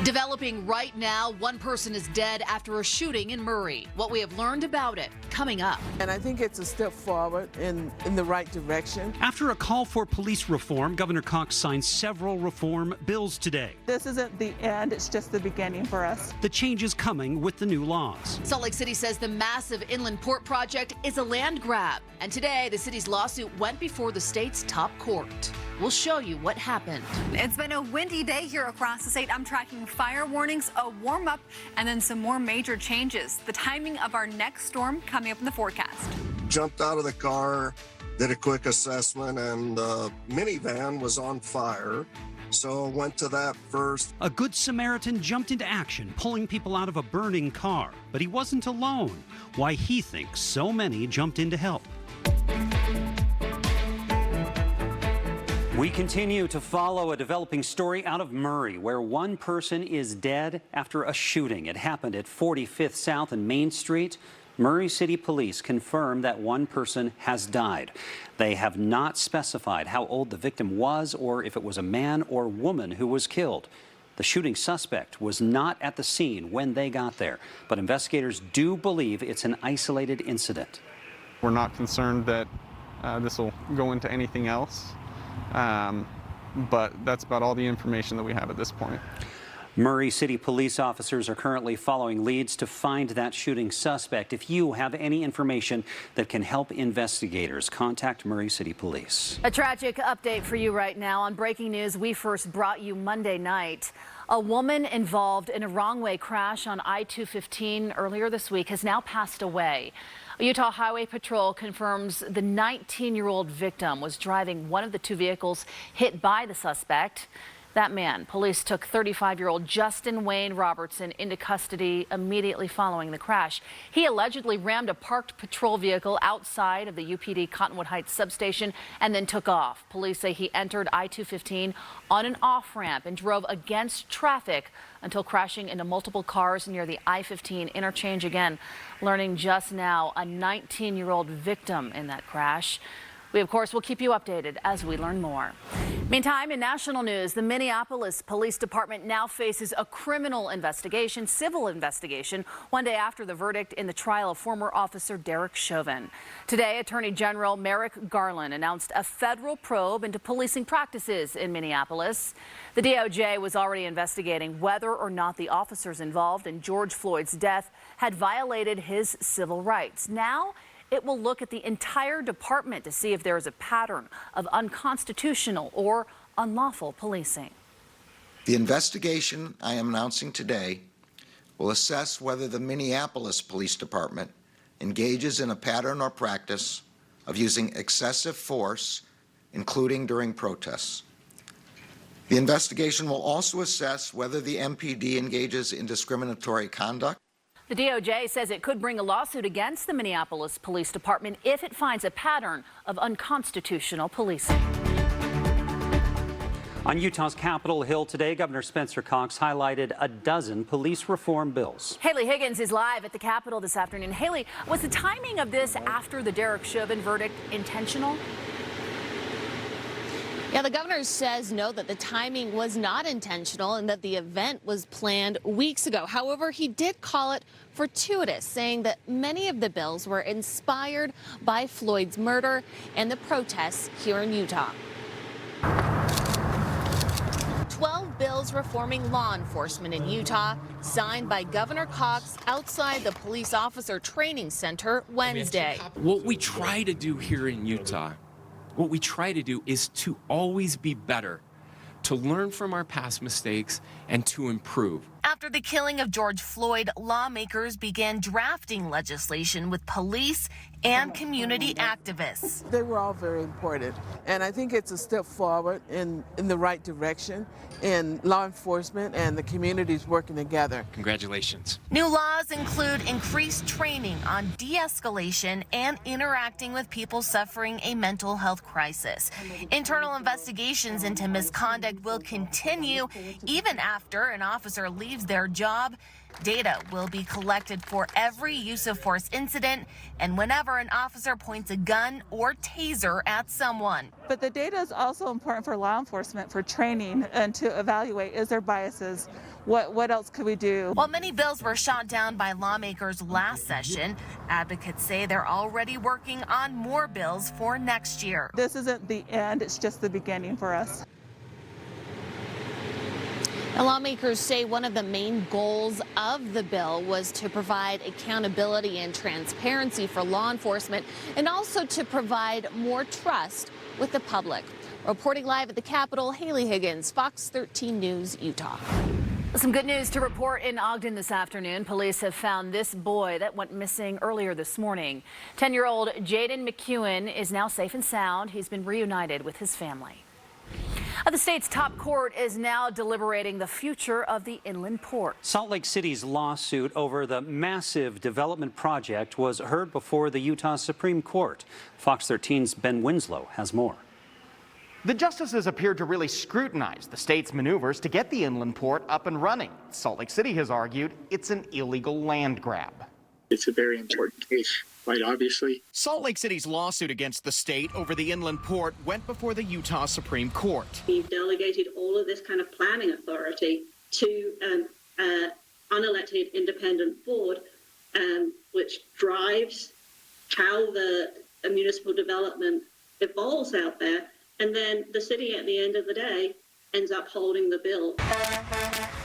Developing right now, one person is dead after a shooting in Murray. What we have learned about it, coming up. And I think it's a step forward in the right direction. After a call for police reform, Governor Cox signed several reform bills today. This isn't the end, it's just the beginning for us. The changes coming with the new laws. Salt Lake City says the massive inland port project is a land grab. And today, the city's lawsuit went before the state's top court. We'll show you what happened. It's been a windy day here across the state. I'm tracking fire warnings, a warm up, and then some more major changes. The timing of our next storm coming up in the forecast. Jumped out of the car, did a quick assessment, and the minivan was on fire. So went to that first. A good Samaritan jumped into action, pulling people out of a burning car. But he wasn't alone. Why he thinks so many jumped in to help. We continue to follow a developing story out of Murray, where one person is dead after a shooting. It happened at 45th South and Main Street. Murray City Police confirmed that one person has died. They have not specified how old the victim was or if it was a man or woman who was killed. The shooting suspect was not at the scene when they got there, but investigators do believe it's an isolated incident. We're not concerned that this will go into anything else. But that's about all the information that we have at this point. Murray City police officers are currently following leads to find that shooting suspect. If you have any information that can help investigators, contact Murray City Police. A tragic update for you right now. On breaking news we first brought you Monday night. A woman involved in a wrong-way crash on I-215 earlier this week has now passed away. Utah Highway Patrol confirms the 19-year-old victim was driving one of the two vehicles hit by the suspect. That man, police took 35-year-old Justin Wayne Robertson into custody immediately following the crash. He allegedly rammed a parked patrol vehicle outside of the UPD Cottonwood Heights substation and then took off. Police say he entered I-215 on an off-ramp and drove against traffic until crashing into multiple cars near the I-15 interchange. Again, learning just now, a 19-year-old victim in that crash. We, of course, will keep you updated as we learn more. Meantime, in national news, the Minneapolis Police Department now faces a criminal investigation, civil investigation, one day after the verdict in the trial of former officer Derek Chauvin. Today, Attorney General Merrick Garland announced a federal probe into policing practices in Minneapolis. The DOJ was already investigating whether or not the officers involved in George Floyd's death had violated his civil rights. Now, it will look at the entire department to see if there is a pattern of unconstitutional or unlawful policing. The investigation I am announcing today will assess whether the Minneapolis Police Department engages in a pattern or practice of using excessive force, including during protests. The investigation will also assess whether the MPD engages in discriminatory conduct. The DOJ says it could bring a lawsuit against the Minneapolis Police Department if it finds a pattern of unconstitutional policing. On Utah's Capitol Hill today, Governor Spencer Cox highlighted a dozen police reform bills. Haley Higgins is live at the Capitol this afternoon. Haley, was the timing of this after the Derek Chauvin verdict intentional? Yeah, the governor says no, that the timing was not intentional and that the event was planned weeks ago. However, he did call it fortuitous, saying that many of the bills were inspired by Floyd's murder and the protests here in Utah. 12 bills reforming law enforcement in Utah, signed by Governor Cox outside the Police Officer Training Center Wednesday. What we try to do here in Utah, what we try to do is to always be better, to learn from our past mistakes and to improve. After the killing of George Floyd, lawmakers began drafting legislation with police and community activists. They were all very important, and I think it's a step forward in the right direction in law enforcement and the communities working together. Congratulations. New laws include increased training on de-escalation and interacting with people suffering a mental health crisis. Internal investigations into misconduct will continue even after an officer leaves leaves their job, data will be collected for every use of force incident and whenever an officer points a gun or taser at someone. But the data is also important for law enforcement, for training, and to evaluate, is there biases? What else could we do? While many bills were shot down by lawmakers last session, advocates say they're already working on more bills for next year. This isn't the end, it's just the beginning for us. Now, lawmakers say one of the main goals of the bill was to provide accountability and transparency for law enforcement and also to provide more trust with the public. Reporting live at the Capitol, Haley Higgins, Fox 13 News, Utah. Some good news to report in Ogden this afternoon. Police have found this boy that went missing earlier this morning. 10-year-old Jaden McEwen is now safe and sound. He's been reunited with his family. The state's top court is now deliberating the future of the inland port. Salt Lake City's lawsuit over the massive development project was heard before the Utah Supreme Court. Fox 13's Ben Winslow has more. The justices appeared to really scrutinize the state's maneuvers to get the inland port up and running. Salt Lake City has argued it's an illegal land grab. It's a very important case, quite obviously. Salt Lake City's lawsuit against the state over the inland port went before the Utah Supreme Court. We've delegated all of this kind of planning authority to an unelected independent board, which drives how the municipal development evolves out there. And then the city, at the end of the day, ends up holding the bill.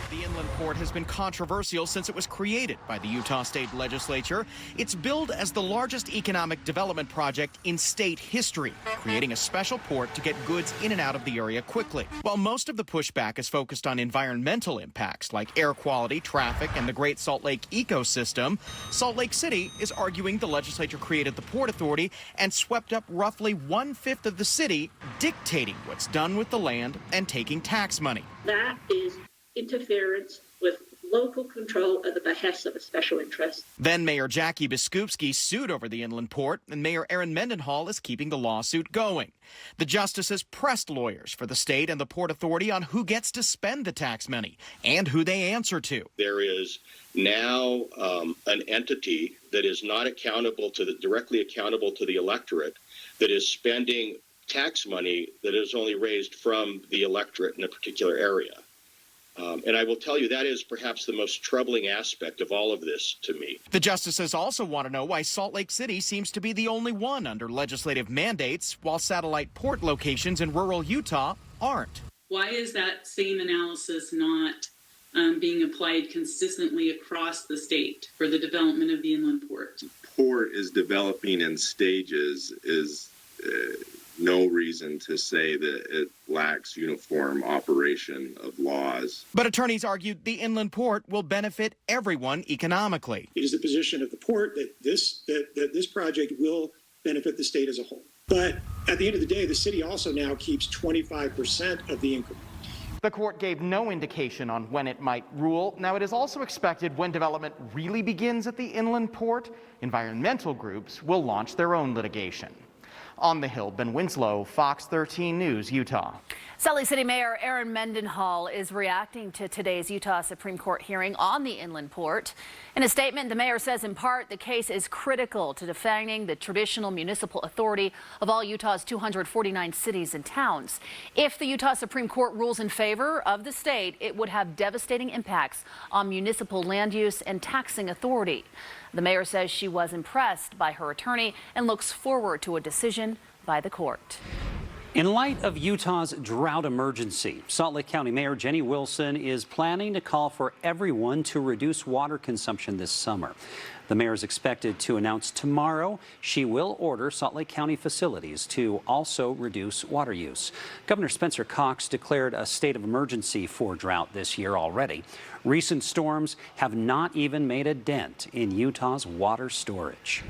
The inland port has been controversial since it was created by the Utah State Legislature. It's billed as the largest economic development project in state history, creating a special port to get goods in and out of the area quickly. While most of the pushback is focused on environmental impacts like air quality, traffic, and the Great Salt Lake ecosystem, Salt Lake City is arguing the legislature created the Port Authority and swept up roughly 1/5 of the city, dictating what's done with the land and taking tax money. That is interference with local control at the behest of a special interest. Then Mayor Jackie Biskupski sued over the inland port, and Mayor Aaron Mendenhall is keeping the lawsuit going. The justices pressed lawyers for the state and the Port Authority on who gets to spend the tax money and who they answer to. There is now an entity that is not directly accountable to the electorate that is spending tax money that is only raised from the electorate in a particular area. And I will tell you, that is perhaps the most troubling aspect of all of this to me. The justices also want to know why Salt Lake City seems to be the only one under legislative mandates, while satellite port locations in rural Utah aren't. Why is that same analysis not being applied consistently across the state for the development of the inland port? Port is developing in stages is no reason to say that it lacks uniform operation of laws. But attorneys argued the inland port will benefit everyone economically. It is the position of the port that this project will benefit the state as a whole. But at the end of the day, the city also now keeps 25% of the increment. The court gave no indication on when it might rule. Now, it is also expected when development really begins at the inland port, environmental groups will launch their own litigation. On the Hill, Ben Winslow, Fox 13 News, Utah. Salt Lake City Mayor Aaron Mendenhall is reacting to today's Utah Supreme Court hearing on the inland port. In a statement, the mayor says in part the case is critical to defending the traditional municipal authority of all Utah's 249 cities and towns. If the Utah Supreme Court rules in favor of the state, it would have devastating impacts on municipal land use and taxing authority. The mayor says she was impressed by her attorney and looks forward to a decision by the court. In light of Utah's drought emergency, Salt Lake County Mayor Jenny Wilson is planning to call for everyone to reduce water consumption this summer. The mayor is expected to announce tomorrow she will order Salt Lake County facilities to also reduce water use. Governor Spencer Cox declared a state of emergency for drought this year already. Recent storms have not even made a dent in Utah's water storage.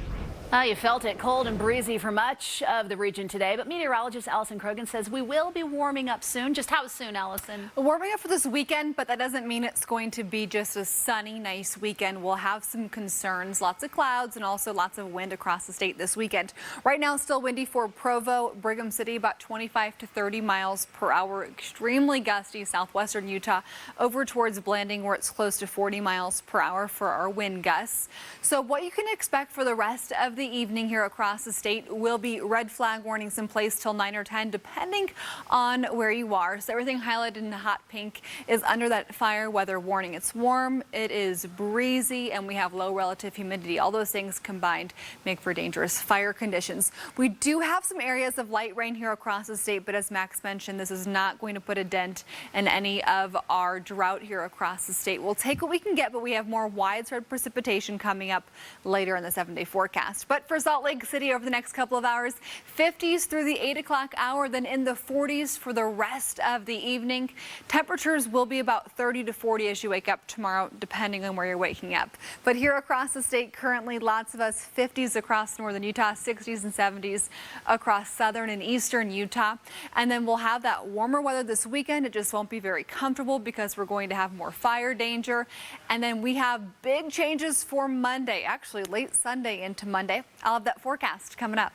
You felt it cold and breezy for much of the region today, but meteorologist Allison Krogan says we will be warming up soon. Just how soon, Allison? Warming up for this weekend, but that doesn't mean it's going to be just a sunny, nice weekend. We'll have some concerns thunderstorms, lots of clouds, and also lots of wind across the state this weekend. Right now, still windy for Provo, Brigham City, about 25 to 30 miles per hour. Extremely gusty southwestern Utah over towards Blanding, where it's close to 40 miles per hour for our wind gusts. So what you can expect for the rest of the evening here across the state will be red flag warnings in place till 9 or 10, depending on where you are. So everything highlighted in hot pink is under that fire weather warning. It's warm, it is breezy, and we have low relative humidity. All those things combined make for dangerous fire conditions. We do have some areas of light rain here across the state, but as Max mentioned, this is not going to put a dent in any of our drought here across the state. We'll take what we can get, but we have more widespread precipitation coming up later in the 7-day forecast. But for Salt Lake City over the next couple of hours, 50s through the 8 o'clock hour, then in the 40s for the rest of the evening. Temperatures will be about 30 to 40 as you wake up tomorrow, depending on where you're waking up. But here across the state currently, lots of us 50s across northern Utah, 60s and 70s across southern and eastern Utah. And then we'll have that warmer weather this weekend. It just won't be very comfortable because we're going to have more fire danger. And then we have big changes for Monday, actually late Sunday into Monday. I'll have that forecast coming up.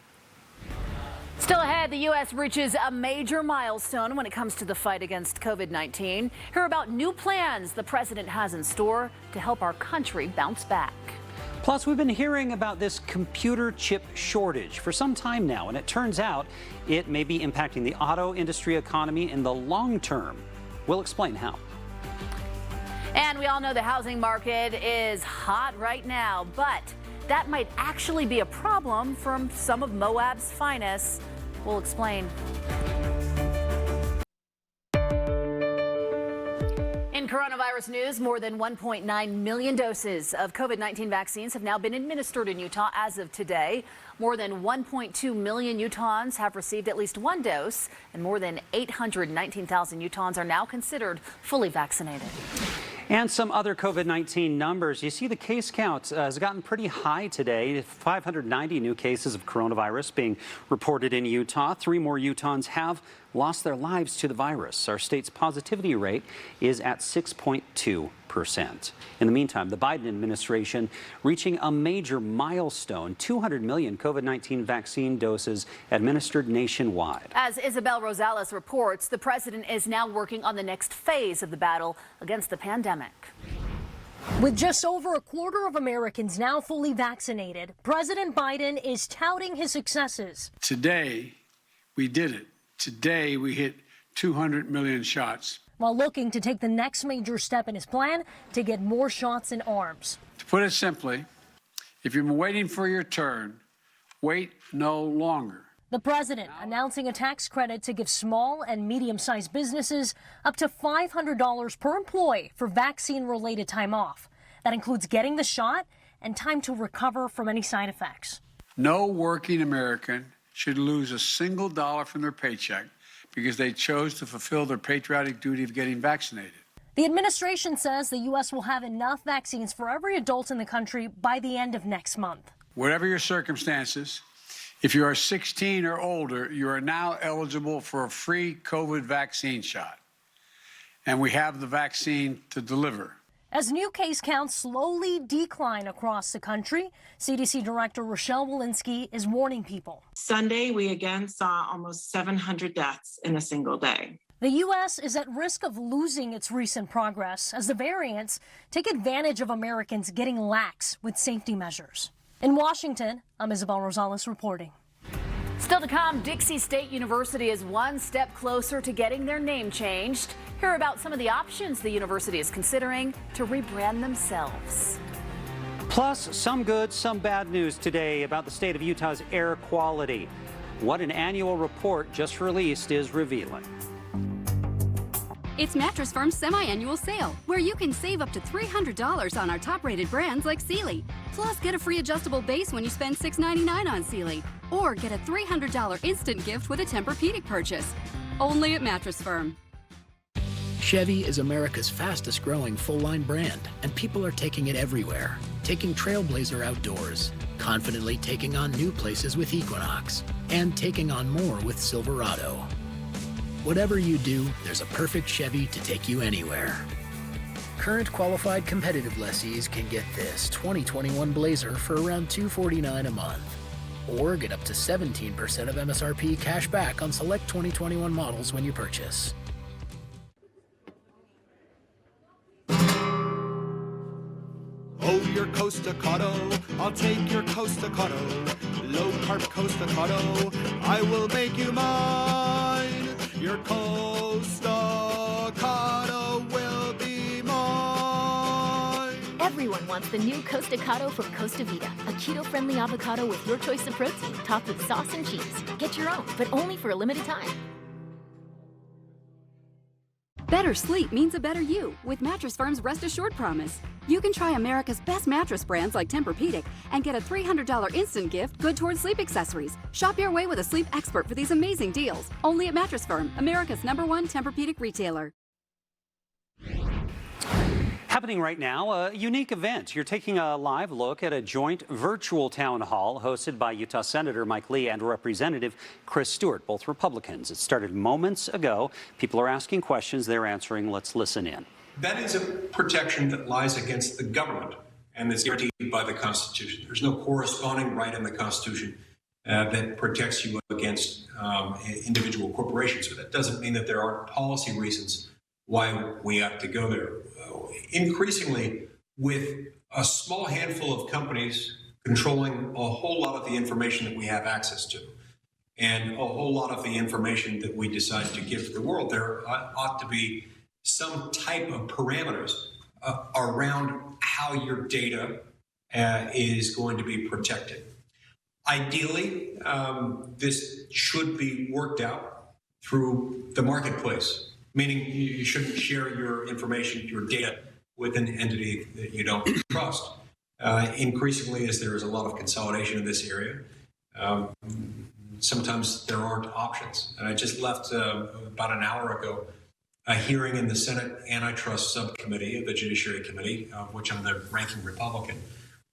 Still ahead, the U.S. reaches a major milestone when it comes to the fight against COVID-19. Hear about new plans the president has in store to help our country bounce back. Plus, we've been hearing about this computer chip shortage for some time now, and it turns out it may be impacting the auto industry economy in the long term. We'll explain how. And we all know the housing market is hot right now, but that might actually be a problem from some of Moab's finest. We'll explain. In coronavirus news, more than 1.9 million doses of COVID-19 vaccines have now been administered in Utah as of today. More than 1.2 million Utahns have received at least one dose, and more than 819,000 Utahns are now considered fully vaccinated. And some other COVID-19 numbers. You see the case count has gotten pretty high today. 590 new cases of coronavirus being reported in Utah. 3 more Utahns have lost their lives to the virus. Our state's positivity rate is at 6.2%. In the meantime, the Biden administration reaching a major milestone, 200 million COVID-19 vaccine doses administered nationwide. As Isabel Rosales reports, the president is now working on the next phase of the battle against the pandemic. With just over a quarter of Americans now fully vaccinated, President Biden is touting his successes. Today, we did it. Today, we hit 200 million shots. While looking to take the next major step in his plan to get more shots in arms. To put it simply, if you've been waiting for your turn, wait no longer. The president announcing a tax credit to give small and medium-sized businesses up to $500 per employee for vaccine-related time off. That includes getting the shot and time to recover from any side effects. No working American should lose a single dollar from their paycheck because they chose to fulfill their patriotic duty of getting vaccinated. The administration says the U.S. will have enough vaccines for every adult in the country by the end of next month. Whatever your circumstances, if you are 16 or older, you are now eligible for a free COVID vaccine shot. And we have the vaccine to deliver. As new case counts slowly decline across the country, CDC Director Rochelle Walensky is warning people. Sunday, we again saw almost 700 deaths in a single day. The U.S. is at risk of losing its recent progress as the variants take advantage of Americans getting lax with safety measures. In Washington, I'm Isabel Rosales reporting. Still to come, Dixie State University is one step closer to getting their name changed. Hear about some of the options the university is considering to rebrand themselves. Plus, some good, some bad news today about the state of Utah's air quality. What an annual report just released is revealing. It's Mattress Firm's semi-annual sale, where you can save up to $300 on our top-rated brands like Sealy. Plus, get a free adjustable base when you spend $6.99 on Sealy. Or get a $300 instant gift with a Tempur-Pedic purchase. Only at Mattress Firm. Chevy is America's fastest growing full-line brand, and people are taking it everywhere. Taking Trailblazer outdoors, confidently taking on new places with Equinox, and taking on more with Silverado. Whatever you do, there's a perfect Chevy to take you anywhere. Current qualified competitive lessees can get this 2021 Blazer for around $249 a month. Or get up to 17% of MSRP cash back on select 2021 models when you purchase. Oh, your Costa Cotto, I'll take your Costa Cotto. Low carb Costa Cotto, I will make you mine. Your Costa Cotto will be mine. Everyone wants the new Costa Cotto from Costa Vida, a keto-friendly avocado with your choice of protein, topped with sauce and cheese. Get your own, but only for a limited time. Better sleep means a better you with Mattress Firm's Rest Assured promise. You can try America's best mattress brands like Tempur-Pedic and get a $300 instant gift good towards sleep accessories. Shop your way with a sleep expert for these amazing deals. Only at Mattress Firm, America's #1 Tempur-Pedic retailer. Happening right now, a unique event. You're taking a live look at a joint virtual town hall hosted by Utah Senator Mike Lee and Representative Chris Stewart, both Republicans. It started moments ago. People are asking questions, they're answering. Let's listen in. That is a protection that lies against the government and is guaranteed by the Constitution. There's no corresponding right in the Constitution that protects you against individual corporations. But that doesn't mean that there aren't policy reasons why we have to go there. Increasingly, with a small handful of companies controlling a whole lot of the information that we have access to, and a whole lot of the information that we decide to give to the world, there ought to be some type of parameters around how your data is going to be protected. Ideally, this should be worked out through the marketplace, meaning you shouldn't share your information, your data, with an entity that you don't trust. Increasingly, as there is a lot of consolidation in this area, sometimes there aren't options. And I just left about an hour ago a hearing in the Senate Antitrust Subcommittee of the Judiciary Committee, of which I'm the ranking Republican,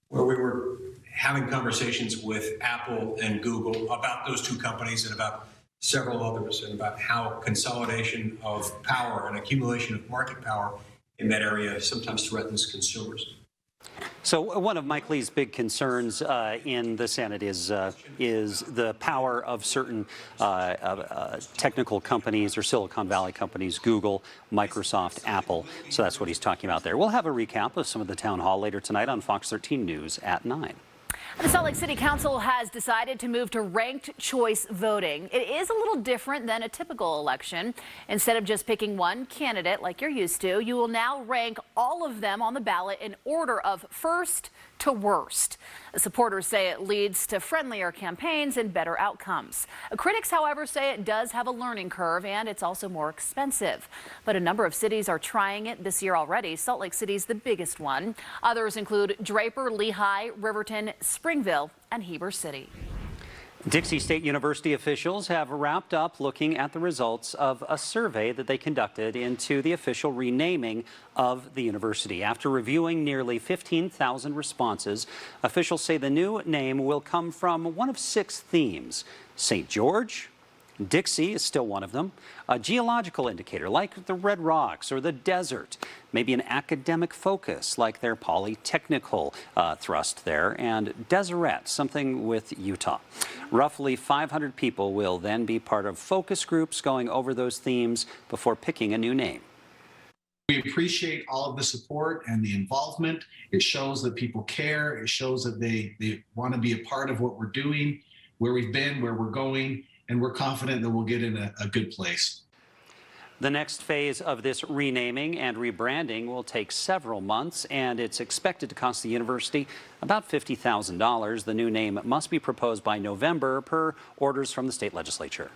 where we were having conversations with Apple and Google about those two companies and about several others, and about how consolidation of power and accumulation of market power in that area sometimes threatens consumers. So one of Mike Lee's big concerns in the Senate is the power of certain technical companies or Silicon Valley companies, Google, Microsoft, Apple. So that's what he's talking about there. We'll have a recap of some of the town hall later tonight on Fox 13 News at 9. The Salt Lake City Council has decided to move to ranked choice voting. It is a little different than a typical election. Instead of just picking one candidate like you're used to, you will now rank all of them on the ballot in order of first to worst. The supporters say it leads to friendlier campaigns and better outcomes. Critics, however, say it does have a learning curve and it's also more expensive. But a number of cities are trying it this year already. Salt Lake City is the biggest one. Others include Draper, Lehigh, Riverton, Springville, and Heber City. Dixie State University officials have wrapped up looking at the results of a survey that they conducted into the official renaming of the university. After reviewing nearly 15,000 responses, officials say the new name will come from one of 6 themes: St. George, Dixie is still one of them, a geological indicator like the Red Rocks or the desert, maybe an academic focus like their polytechnical thrust there, and Deseret, something with Utah. Roughly 500 people will then be part of focus groups going over those themes before picking a new name. We appreciate all of the support and the involvement. It shows that people care. It shows that they want to be a part of what we're doing, where we've been, where we're going, and we're confident that we'll get in a good place. The next phase of this renaming and rebranding will take several months, and it's expected to cost the university about $50,000. The new name must be proposed by November per orders from the state legislature.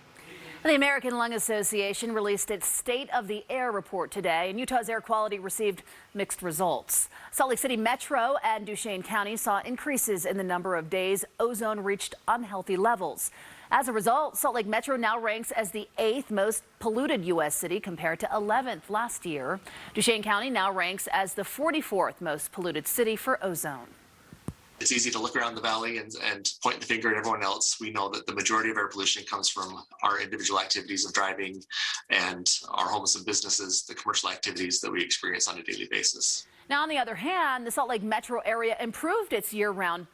The American Lung Association released its State of the Air report today, and Utah's air quality received mixed results. Salt Lake City Metro and Duchesne County saw increases in the number of days ozone reached unhealthy levels. As a result, Salt Lake Metro now ranks as the 8th most polluted U.S. city compared to 11th last year. Duchesne County now ranks as the 44th most polluted city for ozone. It's easy to look around the valley and point the finger at everyone else. We know that the majority of air pollution comes from our individual activities of driving and our homes and businesses, the commercial activities that we experience on a daily basis. Now, on the other hand, the Salt Lake metro area improved its year-round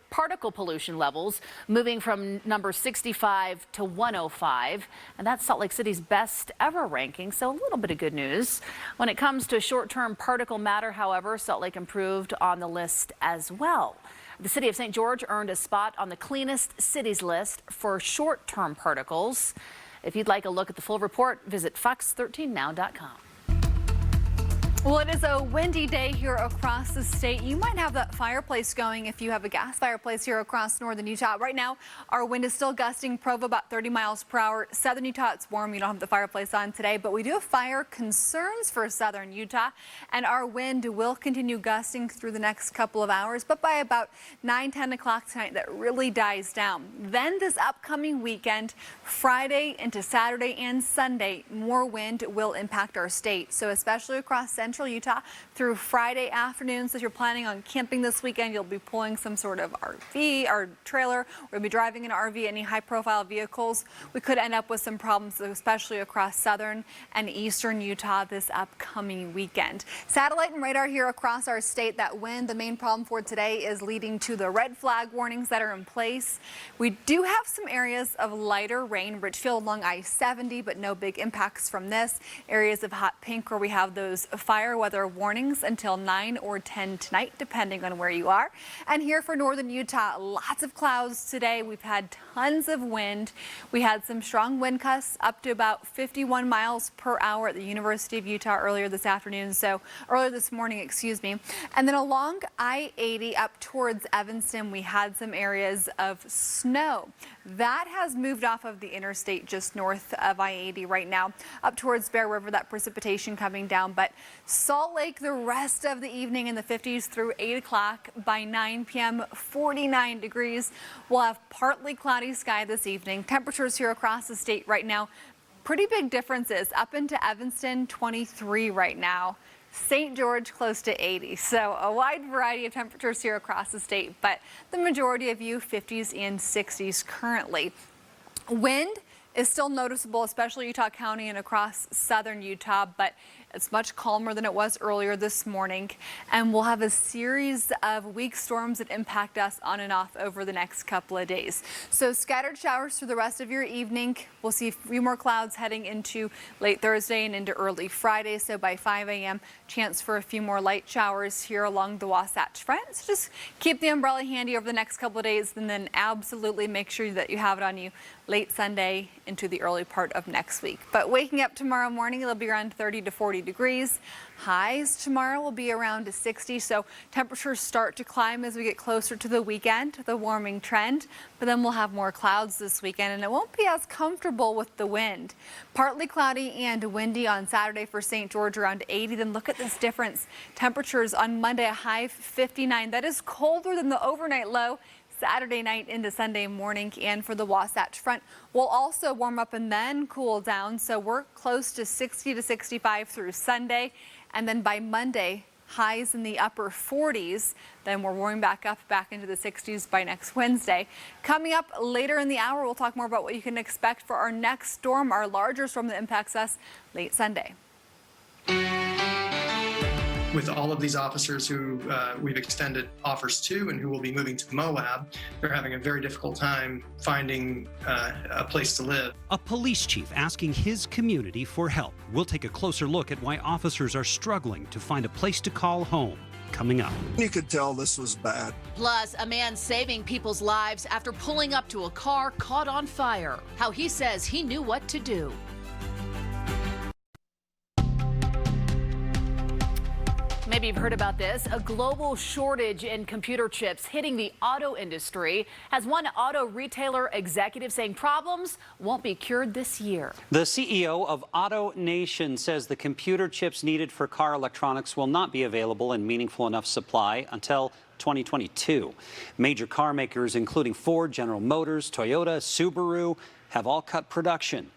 particle pollution levels, moving from number 65 to 105. And that's Salt Lake City's best ever ranking, so a little bit of good news. When it comes to short-term particle matter, however, Salt Lake improved on the list as well. The city of St. George earned a spot on the cleanest cities list for short-term particles. If you'd like a look at the full report, visit fox13now.com. Well, it is a windy day here across the state. You might have that fireplace going if you have a gas fireplace here across northern Utah. Right now, our wind is still gusting Provo about 30 miles per hour. Southern Utah, it's warm. You don't have the fireplace on today, but we do have fire concerns for southern Utah, and our wind will continue gusting through the next couple of hours, but by about 9-10 o'clock tonight, that really dies down. Then this upcoming weekend, Friday into Saturday and Sunday, more wind will impact our state. So especially across central Utah through Friday afternoon. So if you're planning on camping this weekend, you'll be pulling some sort of RV or trailer, or you'll be driving an RV, any high profile vehicles. We could end up with some problems, especially across southern and eastern Utah this upcoming weekend. Satellite and radar here across our state, that wind, the main problem for today is leading to the red flag warnings that are in place. We do have some areas of lighter rain, Richfield along I-70, but no big impacts from this. Areas of hot pink where we have those fire weather warnings until 9 or 10 tonight, depending on where you are. And here for northern Utah, lots of clouds today. We've had tons of wind. We had some strong wind gusts up to about 51 miles per hour at the University of Utah earlier this morning, excuse me. And then along I-80 up towards Evanston, we had some areas of snow. That has moved off of the interstate just north of I-80 right now, up towards Bear River, that precipitation coming down. But Salt Lake, the rest of the evening in the 50s through 8 o'clock. By 9 p.m., 49 degrees. We'll have partly cloudy sky this evening. Temperatures here across the state right now, pretty big differences. Up into Evanston, 23 right now. St. George close to 80. So a wide variety of temperatures here across the state, but the majority of you 50s and 60s currently. Wind is still noticeable, especially Utah County and across southern Utah, but it's much calmer than it was earlier this morning, and we'll have a series of weak storms that impact us on and off over the next couple of days. So scattered showers through the rest of your evening. We'll see a few more clouds heading into late Thursday and into early Friday. So by 5 a.m., chance for a few more light showers here along the Wasatch Front. So just keep the umbrella handy over the next couple of days, and then absolutely make sure that you have it on you late Sunday into the early part of next week. But waking up tomorrow morning, it'll be around 30 to 40 degrees. Highs tomorrow will be around 60, so temperatures start to climb as we get closer to the weekend, the warming trend, but then we'll have more clouds this weekend, and it won't be as comfortable with the wind. Partly cloudy and windy on Saturday for St. George, around 80. Then look at this difference. Temperatures on Monday, a high 59. That is colder than the overnight low Saturday night into Sunday morning. And for the Wasatch Front, we'll also warm up and then cool down. So we're close to 60 to 65 through Sunday. And then by Monday, highs in the upper 40s. Then we're warming back into the 60s by next Wednesday. Coming up later in the hour, we'll talk more about what you can expect for our next storm, our larger storm that impacts us late Sunday. With all of these officers who we've extended offers to and who will be moving to Moab, they're having a very difficult time finding a place to live. A police chief asking his community for help. We'll take a closer look at why officers are struggling to find a place to call home. Coming up. You could tell this was bad. Plus, a man saving people's lives after pulling up to a car caught on fire. How he says he knew what to do. Maybe you've heard about this. A global shortage in computer chips hitting the auto industry has one auto retailer executive saying problems won't be cured this year. The CEO of Auto Nation says the computer chips needed for car electronics will not be available in meaningful enough supply until 2022. Major car makers, including Ford, General Motors, Toyota, Subaru, have all cut production.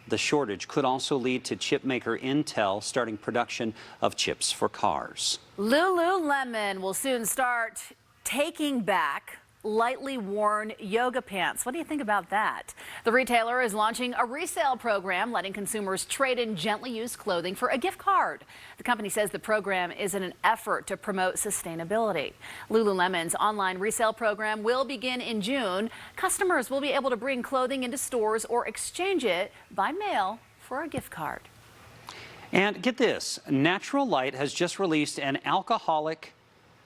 The shortage could also lead to chip maker Intel starting production of chips for cars. Lululemon will soon start taking back lightly worn yoga pants. What do you think about that? The retailer is launching a resale program, letting consumers trade in gently used clothing for a gift card. The company says the program is in an effort to promote sustainability. Lululemon's online resale program will begin in June. Customers will be able to bring clothing into stores or exchange it by mail for a gift card. And get this, Natural Light has just released an alcoholic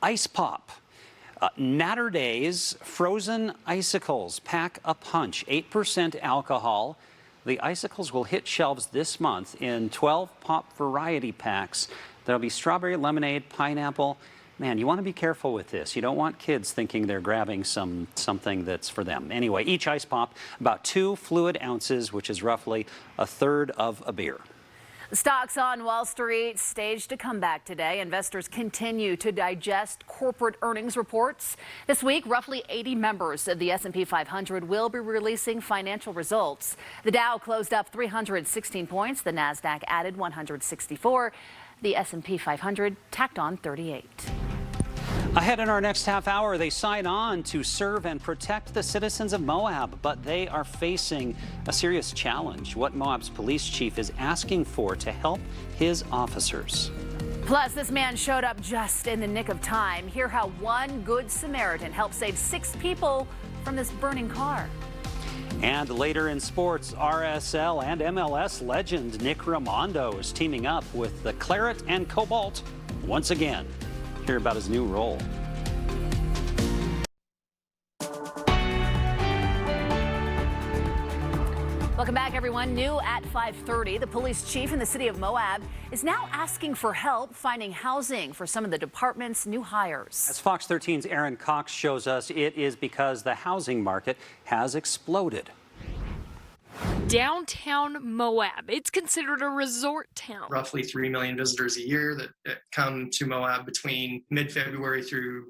ice pop. Natter Days frozen icicles pack a punch, 8% alcohol. The icicles will hit shelves this month in 12 pop variety packs. There'll be strawberry, lemonade, pineapple. Man, you want to be careful with this. You don't want kids thinking they're grabbing something that's for them. Anyway, each ice pop about 2 fluid ounces, which is roughly a third of a beer. Stocks on Wall Street staged a comeback today. Investors continue to digest corporate earnings reports. This week, roughly 80 members of the S&P 500 will be releasing financial results. The Dow closed up 316 points. The Nasdaq added 164. The S&P 500 tacked on 38. Ahead in our next half hour, they sign on to serve and protect the citizens of Moab, but they are facing a serious challenge. What Moab's police chief is asking for to help his officers. Plus, this man showed up just in the nick of time. Hear how one good Samaritan helped save 6 people from this burning car. And later in sports, RSL and MLS legend Nick Raimondo is teaming up with the Claret and Cobalt once again. Hear about his new role. Welcome back, everyone. New at 5:30, the police chief in the city of Moab is now asking for help finding housing for some of the department's new hires. As Fox 13's Aaron Cox shows us, it is because the housing market has exploded. Downtown Moab. It's considered a resort town. Roughly 3 million visitors a year that come to Moab between mid-February through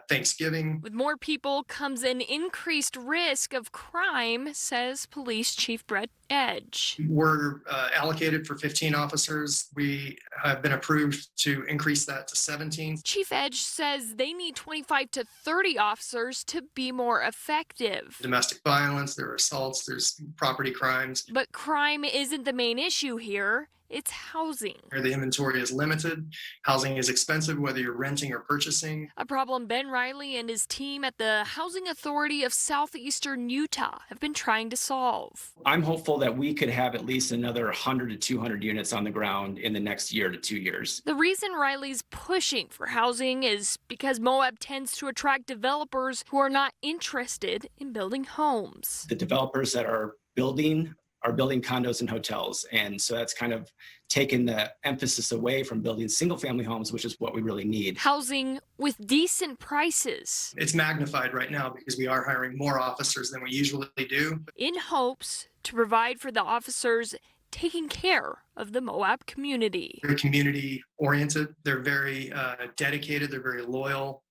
Thanksgiving. With more people comes an increased risk of crime, says Police Chief Brett Edge. We're allocated for 15 officers. We have been approved to increase that to 17. Chief Edge says they need 25 to 30 officers to be more effective. Domestic violence, there are assaults, there's property crimes. But crime isn't the main issue here. It's housing. The inventory is limited. Housing is expensive, whether you're renting or purchasing. A problem Ben Riley and his team at the Housing Authority of Southeastern Utah have been trying to solve. I'm hopeful that we could have at least another 100 to 200 units on the ground in the next year to 2 years. The reason Riley's pushing for housing is because Moab tends to attract developers who are not interested in building homes. The developers that are building condos and hotels. And so that's kind of taken the emphasis away from building single family homes, which is what we really need. Housing with decent prices. It's magnified right now because we are hiring more officers than we usually do. In hopes to provide for the officers taking care of the Moab community. They're community oriented. They're very dedicated. They're very loyal.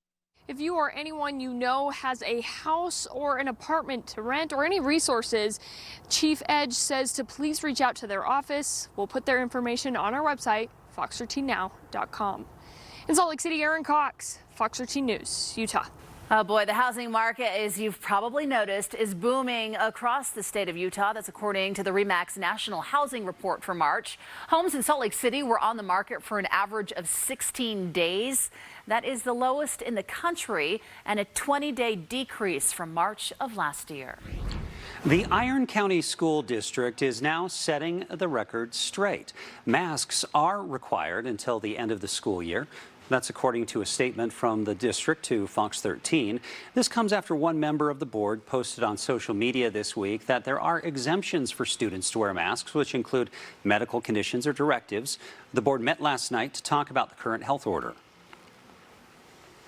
If you or anyone you know has a house or an apartment to rent or any resources, Chief Edge says to please reach out to their office. We'll put their information on our website, fox13now.com. In Salt Lake City, Aaron Cox, Fox 13 News, Utah. Oh boy, the housing market, as you've probably noticed, is booming across the state of Utah. That's according to the RE/MAX National Housing Report for March. Homes in Salt Lake City were on the market for an average of 16 days. That is the lowest in the country and a 20-day decrease from March of last year. The Iron County School District is now setting the record straight. Masks are required until the end of the school year. That's according to a statement from the district to Fox 13. This comes after one member of the board posted on social media this week that there are exemptions for students to wear masks, which include medical conditions or directives. The board met last night to talk about the current health order.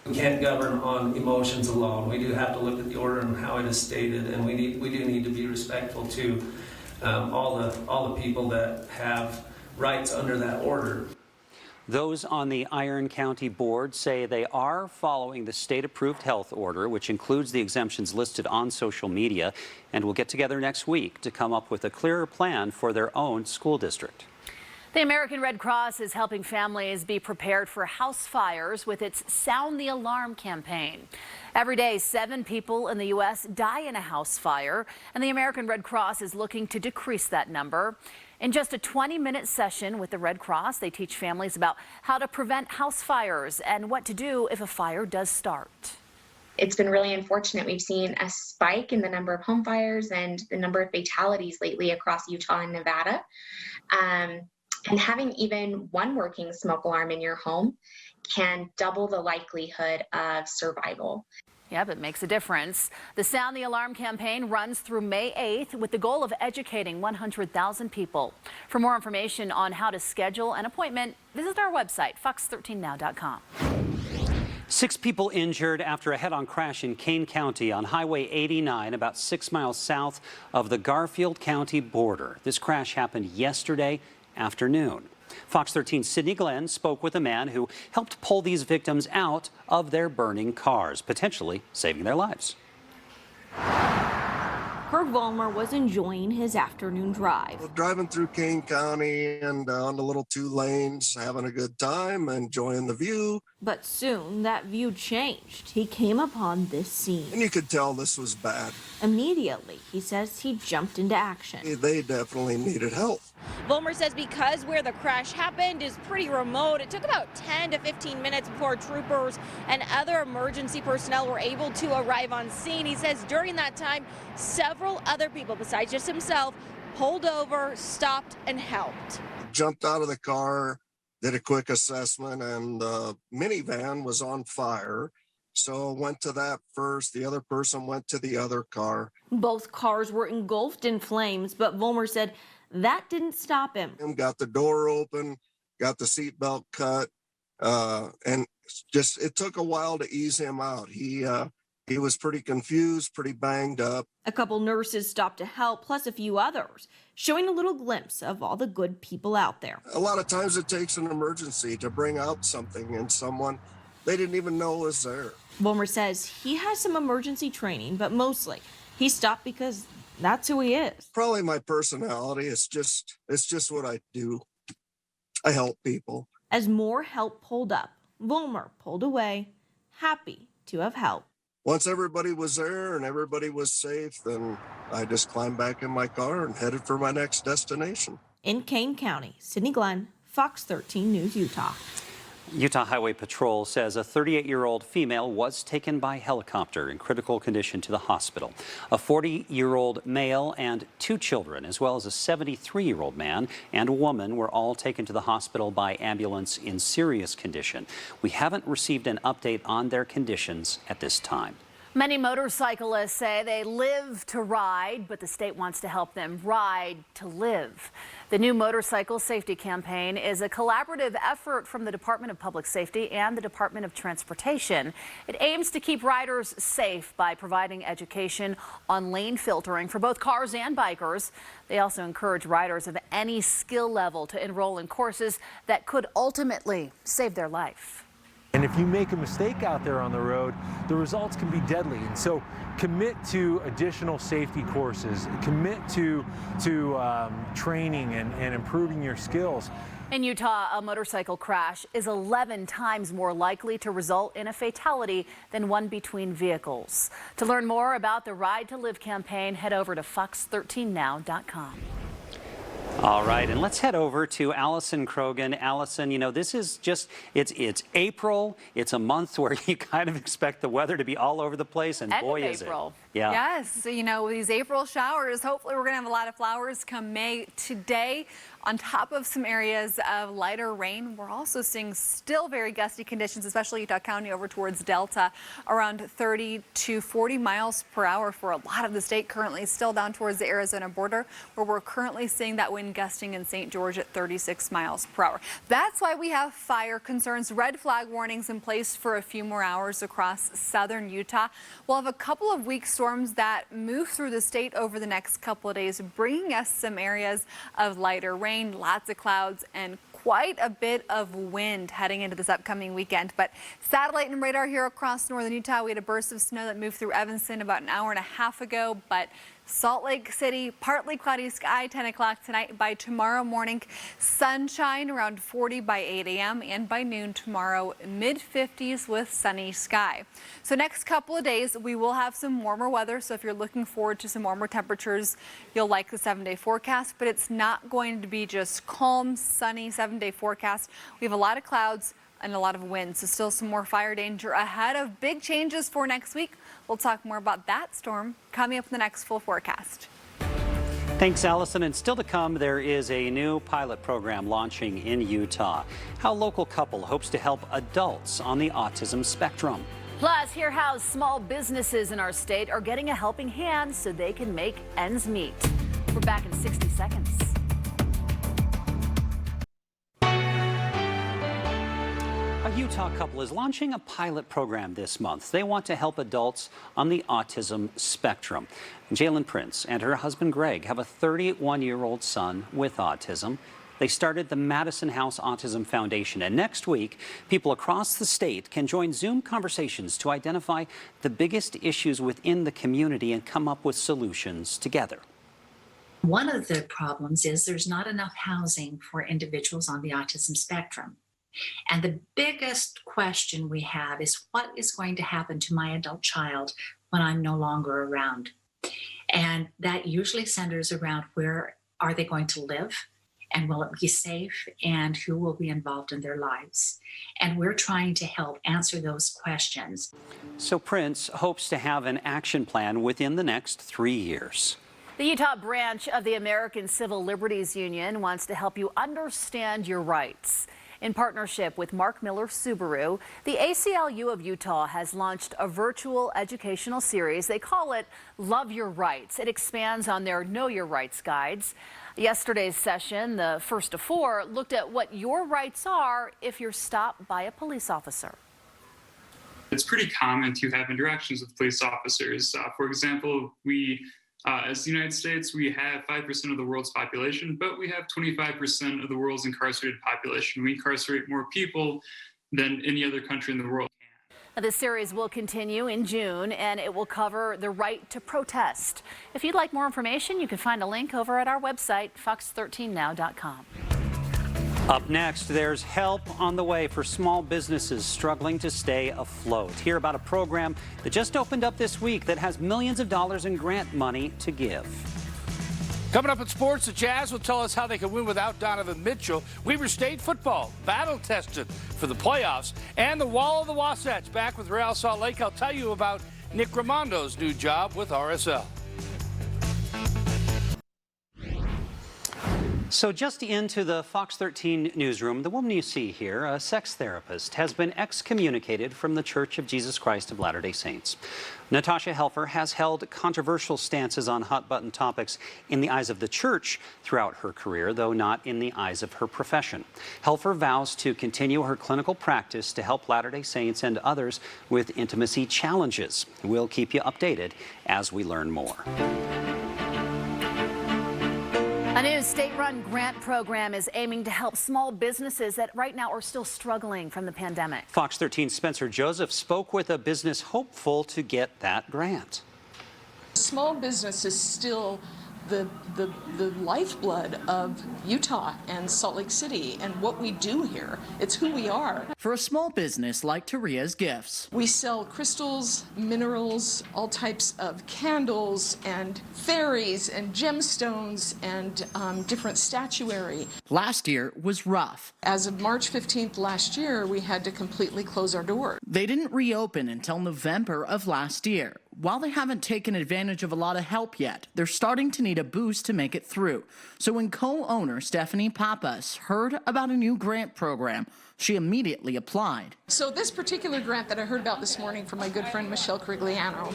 We can't govern on emotions alone. We do have to look at the order and how it is stated, and we do need to be respectful to all the people that have rights under that order. Those on the Iron County Board say they are following the state-approved health order, which includes the exemptions listed on social media, and will get together next week to come up with a clearer plan for their own school district. The American Red Cross is helping families be prepared for house fires with its Sound the Alarm campaign. Every day, 7 people in the U.S. die in a house fire, and the American Red Cross is looking to decrease that number. In just a 20-minute session with the Red Cross, they teach families about how to prevent house fires and what to do if a fire does start. It's been really unfortunate. We've seen a spike in the number of home fires and the number of fatalities lately across Utah and Nevada. And having even one working smoke alarm in your home can double the likelihood of survival. Yep, it makes a difference. The Sound the Alarm campaign runs through May 8th with the goal of educating 100,000 people. For more information on how to schedule an appointment, visit our website, fox13now.com. 6 people injured after a head-on crash in Kane County on Highway 89, about 6 miles south of the Garfield County border. This crash happened yesterday afternoon. Fox 13's Sydney Glenn spoke with a man who helped pull these victims out of their burning cars, potentially saving their lives. Kurt Vollmer was enjoying his afternoon drive. Driving through Kane County and on the little 2 lanes, having a good time, enjoying the view. But soon that view changed. He came upon this scene. And you could tell this was bad. Immediately, he says he jumped into action. They definitely needed help. Vollmer says because where the crash happened is pretty remote, it took about 10 to 15 minutes before troopers and other emergency personnel were able to arrive on scene. He says during that time, several other people besides just himself pulled over, stopped, and helped. Jumped out of the car, did a quick assessment, and the minivan was on fire. So went to that first. The other person went to the other car. Both cars were engulfed in flames, but Vollmer said that didn't stop him. Got the door open, got the seatbelt cut, and just it took a while to ease him out. He was pretty confused, pretty banged up. A couple nurses stopped to help, plus a few others, showing a little glimpse of all the good people out there. A lot of times it takes an emergency to bring out something in someone they didn't even know was there. Vollmer says he has some emergency training, but mostly he stopped because that's who he is. Probably my personality. It's just what I do. I help people. As more help pulled up, Vollmer pulled away, happy to have helped. Once everybody was there and everybody was safe, then I just climbed back in my car and headed for my next destination. In Kane County, Sydney Glenn, Fox 13 News, Utah. Utah Highway Patrol says a 38-year-old female was taken by helicopter in critical condition to the hospital. A 40-year-old male and 2 children, as well as a 73-year-old man and a woman, were all taken to the hospital by ambulance in serious condition. We haven't received an update on their conditions at this time. Many motorcyclists say they live to ride, but the state wants to help them ride to live. The new motorcycle safety campaign is a collaborative effort from the Department of Public Safety and the Department of Transportation. It aims to keep riders safe by providing education on lane filtering for both cars and bikers. They also encourage riders of any skill level to enroll in courses that could ultimately save their life. And if you make a mistake out there on the road, the results can be deadly. And so commit to additional safety courses, commit to training and improving your skills. In Utah, a motorcycle crash is 11 times more likely to result in a fatality than one between vehicles. To learn more about the Ride to Live campaign, head over to fox13now.com. All right, and let's head over to Allison Krogan. Allison, you know, this is just, it's April. It's a month where you kind of expect the weather to be all over the place, and boy, is it. Yeah. Yes, so, you know, these April showers, hopefully we're going to have a lot of flowers come May. Today, on top of some areas of lighter rain, we're also seeing still very gusty conditions, especially Utah County over towards Delta, around 30 to 40 miles per hour for a lot of the state. Currently still down towards the Arizona border, where we're currently seeing that wind gusting in St. George at 36 miles per hour. That's why we have fire concerns, red flag warnings in place for a few more hours across southern Utah. We'll have a couple of weak storms that move through the state over the next couple of days, bringing us some areas of lighter rain, lots of clouds, and quite a bit of wind heading into this upcoming weekend. But satellite and radar here across northern Utah, we had a burst of snow that moved through Evanston about an hour and a half ago, but Salt Lake City, partly cloudy sky, 10 o'clock tonight. By tomorrow morning, sunshine around 40 by 8 a.m. and by noon tomorrow, mid-50s with sunny sky. So next couple of days, we will have some warmer weather. So if you're looking forward to some warmer temperatures, you'll like the 7-day forecast, but it's not going to be just calm, sunny 7-day forecast. We have a lot of clouds and a lot of wind, so still some more fire danger ahead of big changes for next week. We'll talk more about that storm coming up in the next full forecast. Thanks, Allison. And still to come, there is a new pilot program launching in Utah. How a local couple hopes to help adults on the autism spectrum. Plus, hear how small businesses in our state are getting a helping hand so they can make ends meet. We're back in 60 seconds. A Utah couple is launching a pilot program this month. They want to help adults on the autism spectrum. Jalen Prince and her husband Greg have a 31-year-old son with autism. They started the Madison House Autism Foundation, and next week, people across the state can join Zoom conversations to identify the biggest issues within the community and come up with solutions together. One of the problems is there's not enough housing for individuals on the autism spectrum. And the biggest question we have is what is going to happen to my adult child when I'm no longer around? And that usually centers around where are they going to live, and will it be safe, and who will be involved in their lives? And we're trying to help answer those questions. So Prince hopes to have an action plan within the next 3 years. The Utah branch of the American Civil Liberties Union wants to help you understand your rights. In partnership with Mark Miller Subaru, the ACLU of Utah has launched a virtual educational series. They call it Love Your Rights. It expands on their Know Your Rights guides. Yesterday's session, the first of 4, looked at what your rights are if you're stopped by a police officer. It's pretty common to have interactions with police officers. For example, as the United States, we have 5% of the world's population, but we have 25% of the world's incarcerated population. We incarcerate more people than any other country in the world. Now, this series will continue in June, and it will cover the right to protest. If you'd like more information, you can find a link over at our website, fox13now.com. Up next, there's help on the way for small businesses struggling to stay afloat. Hear about a program that just opened up this week that has millions of dollars in grant money to give. Coming up in sports, the Jazz will tell us how they can win without Donovan Mitchell. Weaver State football, battle tested for the playoffs. And the Wall of the Wasatch back with Real Salt Lake. I'll tell you about Nick Ramondo's new job with RSL. So just into the Fox 13 newsroom, the woman you see here, a sex therapist, has been excommunicated from the Church of Jesus Christ of Latter-day Saints. Natasha Helfer has held controversial stances on hot-button topics in the eyes of the church throughout her career, though not in the eyes of her profession. Helfer vows to continue her clinical practice to help Latter-day Saints and others with intimacy challenges. We'll keep you updated as we learn more. A new state-run grant program is aiming to help small businesses that right now are still struggling from the pandemic. Fox 13's Spencer Joseph spoke with a business hopeful to get that grant. Small business is still the lifeblood of Utah and Salt Lake City and what we do here. It's who we are. For a small business like Taria's Gifts. We sell crystals, minerals, all types of candles and fairies and gemstones and different statuary. Last year was rough. As of March 15th last year, we had to completely close our doors. They didn't reopen until November of last year. While they haven't taken advantage of a lot of help yet, they're starting to need a boost to make it through. So when co-owner Stephanie Pappas heard about a new grant program, she immediately applied. So this particular grant that I heard about this morning from my good friend Michelle Crigliano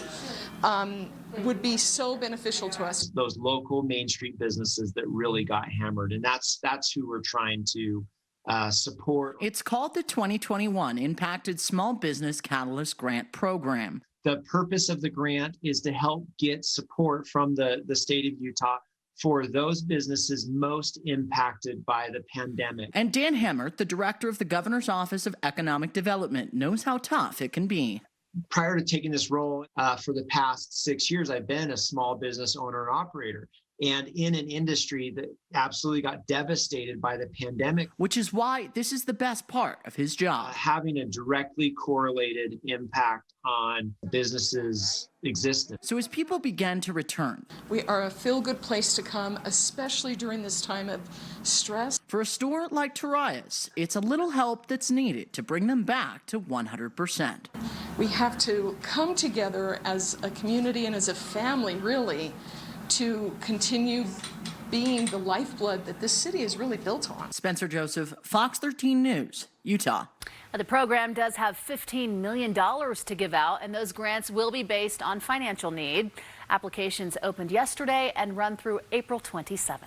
would be so beneficial to us. Those local Main Street businesses that really got hammered, and that's who we're trying to support. It's called the 2021 Impacted Small Business Catalyst Grant Program. The purpose of the grant is to help get support from the state of Utah for those businesses most impacted by the pandemic. And Dan Hemmert, the director of the Governor's Office of Economic Development, knows how tough it can be. prior to taking this role for the past 6 years, I've been a small business owner and operator. And in an industry that absolutely got devastated by the pandemic. Which is why this is the best part of his job. Having a directly correlated impact on businesses' existence. So as people began to return. We are a feel-good place to come, especially during this time of stress. For a store like Taraya's, it's a little help that's needed to bring them back to 100%. We have to come together as a community and as a family, really, to continue being the lifeblood that this city is really built on. Spencer Joseph, Fox 13 News, Utah. The program does have $15 million to give out, and those grants will be based on financial need. Applications opened yesterday and run through April 27th.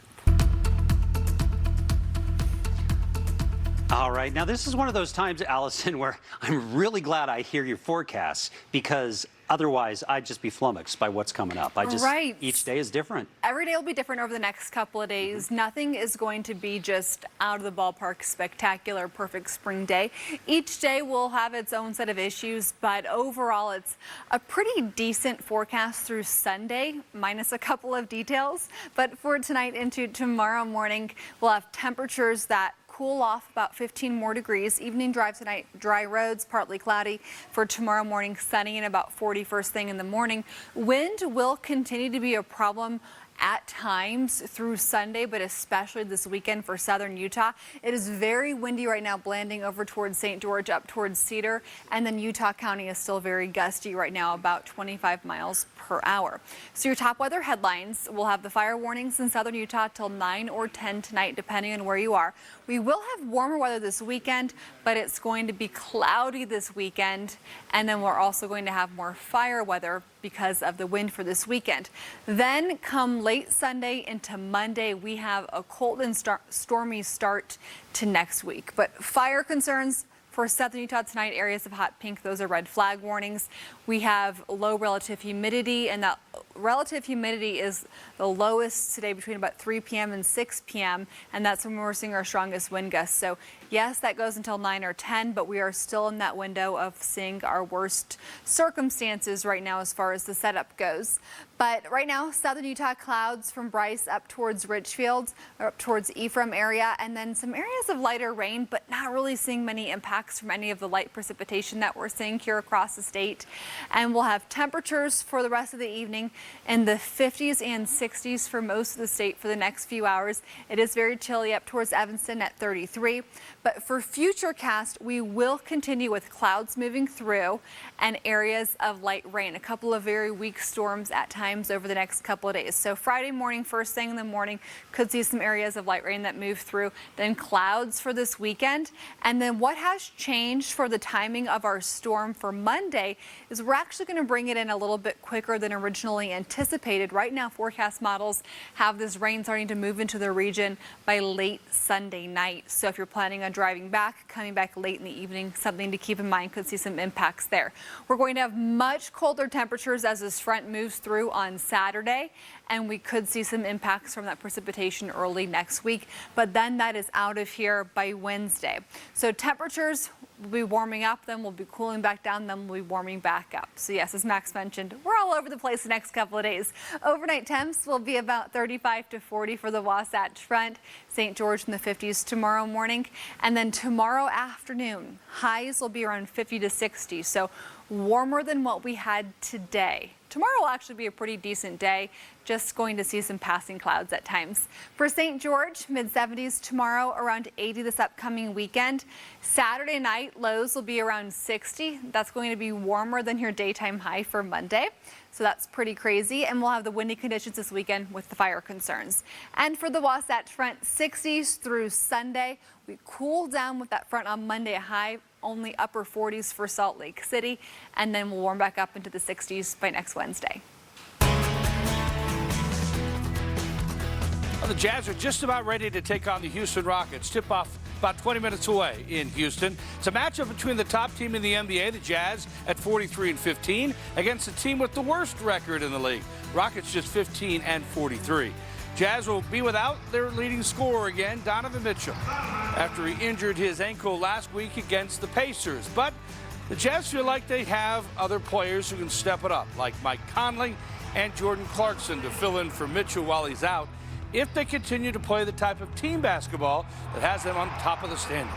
All right. Now, this is one of those times, Allison, where I'm really glad I hear your forecasts, because otherwise I'd just be flummoxed by what's coming up. Right. Each day is different. Every day will be different over the next couple of days. Nothing is going to be just out of the ballpark, spectacular, perfect spring day. Each day will have its own set of issues, but overall it's a pretty decent forecast through Sunday, minus a couple of details. But for tonight into tomorrow morning, we'll have temperatures that cool off about 15 more degrees. Evening drive tonight, dry roads, partly cloudy. For tomorrow morning, sunny and about 40 first thing in the morning. Wind will continue to be a problem at times through Sunday, but especially this weekend for southern Utah. It is very windy right now, blending over towards St. George, up towards Cedar, and then Utah County is still very gusty right now, about 25 miles per hour. So your top weather headlines, we'll have the fire warnings in southern Utah till 9 or 10 tonight, depending on where you are. We will have warmer weather this weekend, but it's going to be cloudy this weekend, and then we're also going to have more fire weather because of the wind for this weekend. Then come late Sunday into Monday, we have a cold and stormy start to next week. But fire concerns for southern Utah tonight, areas of hot pink, those are red flag warnings. We have low relative humidity, and that relative humidity is the lowest today between about 3 p.m. and 6 p.m. and that's when we're seeing our strongest wind gusts. So yes, that goes until 9 or 10, but we are still in that window of seeing our worst circumstances right now as far as the setup goes. But right now, southern Utah clouds from Bryce up towards Richfield, or up towards Ephraim area, and then some areas of lighter rain, but not really seeing many impacts from any of the light precipitation that we're seeing here across the state. And we'll have temperatures for the rest of the evening in the 50s and 60s for most of the state for the next few hours. It is very chilly up towards Evanston at 33. But for Futurecast, we will continue with clouds moving through and areas of light rain. A couple of very weak storms at times over the next couple of days. So Friday morning, first thing in the morning, could see some areas of light rain that move through. Then clouds for this weekend. And then what has changed for the timing of our storm for Monday is we're actually going to bring it in a little bit quicker than originally anticipated. Right now, forecast models have this rain starting to move into the region by late Sunday night. So if you're planning on driving back, coming back late in the evening, something to keep in mind, could see some impacts there. We're going to have much colder temperatures as this front moves through on Saturday, and we could see some impacts from that precipitation early next week, but then that is out of here by Wednesday. So temperatures will be warming up, then we'll be cooling back down, then we'll be warming back up. So yes, as Max mentioned, we're all over the place the next couple of days. Overnight temps will be about 35 to 40 for the Wasatch Front, St. George in the 50s tomorrow morning, and then tomorrow afternoon, highs will be around 50 to 60, so warmer than what we had today. Tomorrow will actually be a pretty decent day, just going to see some passing clouds at times. For St. George, mid-70s tomorrow, around 80 this upcoming weekend. Saturday night, lows will be around 60. That's going to be warmer than your daytime high for Monday. So that's pretty crazy. And we'll have the windy conditions this weekend with the fire concerns. And for the Wasatch Front, 60s through Sunday. We cool down with that front on Monday, high only upper 40s for Salt Lake City, and then we'll warm back up into the 60s by next Wednesday. Well, the Jazz are just about ready to take on the Houston Rockets. Tip-off about 20 minutes away in Houston. It's a matchup between the top team in the NBA, the Jazz, at 43-15, against the team with the worst record in the league. Rockets just 15-43. Jazz will be without their leading scorer again, Donovan Mitchell, after he injured his ankle last week against the Pacers. But The Jazz feel like they have other players who can step it up, like Mike Conley and Jordan Clarkson, to fill in for Mitchell while he's out, if they continue to play the type of team basketball that has them on top of the standings.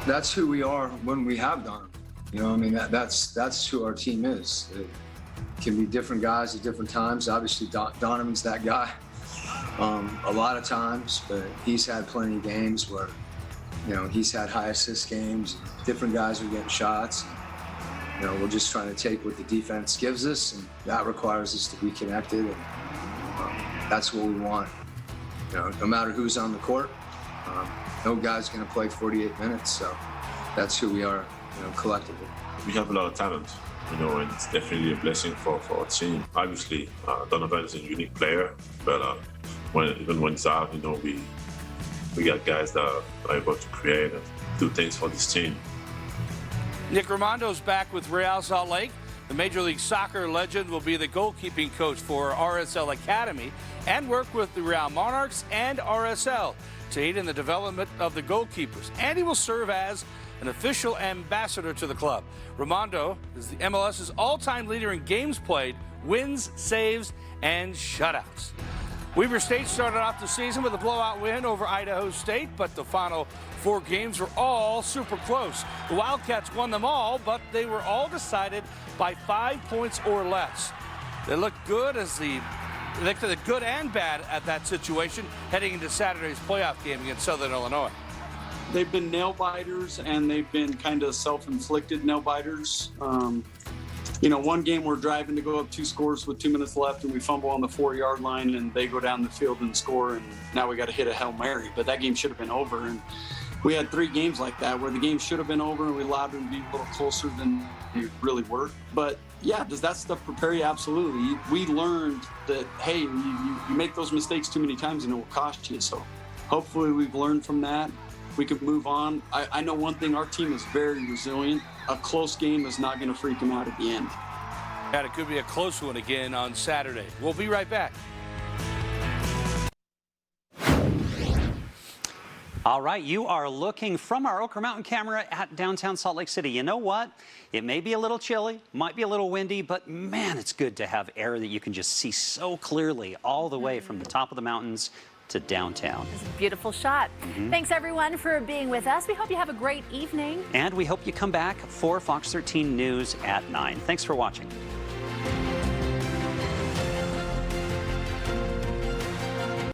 That's who we are when we have Donovan. You know, I mean, that's who our team is. It can be different guys at different times. Obviously, Donovan's that guy a lot of times, but he's had plenty of games where, you know, he's had high assist games. Different guys are getting shots. You know, we're just trying to take what the defense gives us, and that requires us to be connected. And that's what we want. You know, no matter who's on the court, no guy's going to play 48 minutes. So that's who we are, you know, collectively. We have a lot of talent, you know, and it's definitely a blessing for our team. Obviously, Donovan is a unique player, but even when he's out, you know, we got guys that are able to create and do things for this team. Nick Ramondo's back with Real Salt Lake. The Major League Soccer legend will be the goalkeeping coach for RSL Academy and work with the Real Monarchs and RSL to aid in the development of the goalkeepers. And he will serve as an official ambassador to the club. Ramondo is the MLS's all-time leader in games played, wins, saves, and shutouts. Weber State started off the season with a blowout win over Idaho State, but the final 4 games were all super close. The Wildcats won them all, but they were all decided by 5 points or less. They looked good good and bad at that situation heading into Saturday's playoff game against Southern Illinois. They've been nail biters, and they've been kind of self-inflicted nail biters. You know, one game we're driving to go up 2 scores with 2 minutes left, and we fumble on the 4-yard line, and they go down the field and score, and now we got to hit a Hail Mary. But that game should have been over, and we had 3 games like that where the game should have been over, and we allowed them to be a little closer than we really were. But yeah, does that stuff prepare you? Absolutely. We learned that, hey, you make those mistakes too many times and it will cost you. So hopefully we've learned from that. We can move on. I know one thing, our team is very resilient. A close game is not going to freak them out at the end. And it could be a close one again on Saturday. We'll be right back. All right, you are looking from our Oquirrh Mountain camera at downtown Salt Lake City. You know what? It may be a little chilly, might be a little windy, but man, it's good to have air that you can just see so clearly all the way from the top of the mountains to downtown. It's a beautiful shot. Thanks everyone for being with us. We hope you have a great evening. And we hope you come back for Fox 13 News at 9. Thanks for watching.